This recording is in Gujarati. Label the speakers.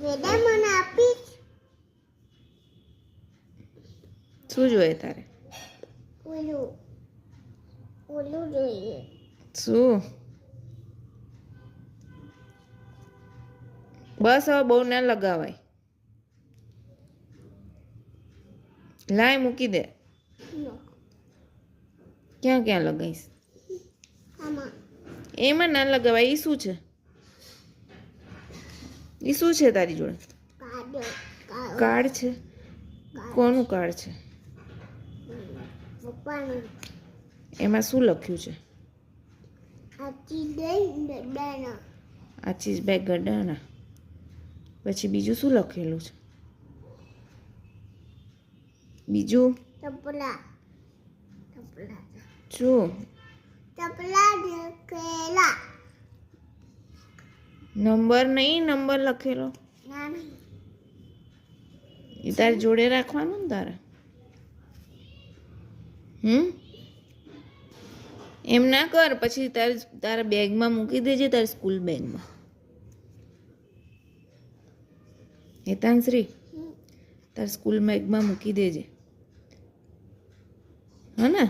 Speaker 1: વેદા મને આપીશ.
Speaker 2: શું જોઈએ તારે?
Speaker 1: ઓલું ઓલું જોઈએ.
Speaker 2: શું? બસ હવે બહુ ના લગાવાય. લાય મૂકી દે. ક્યાં ક્યાં લગાવીશ?
Speaker 1: આમાં
Speaker 2: એમાં ના લગાવાય. એ શું છે? એ શું છે તારી જોડે? કાર્ડ છે. કોનું કાર્ડ છે?
Speaker 1: પપ્પાનું.
Speaker 2: એમાં શું લખ્યું છે?
Speaker 1: આચી દઈ ગડાના.
Speaker 2: આચીસ બેગ ગડાના. પછી બીજું શું લખેલું છે? બીજું
Speaker 1: ચપલા ચપલા
Speaker 2: શું?
Speaker 1: ચપલા દેખેલા.
Speaker 2: નંબર નહીં, નંબર લખેલો.
Speaker 1: ના નહીં.
Speaker 2: એ તારી જોડે રાખવાનું ને તારે. એમ ના કર. પછી તારા બેગમાં મૂકી દેજે, તારી સ્કૂલ બેગમાં. હેતાંશ્રી, તારા સ્કૂલ બેગમાં મૂકી દેજે. હા ને?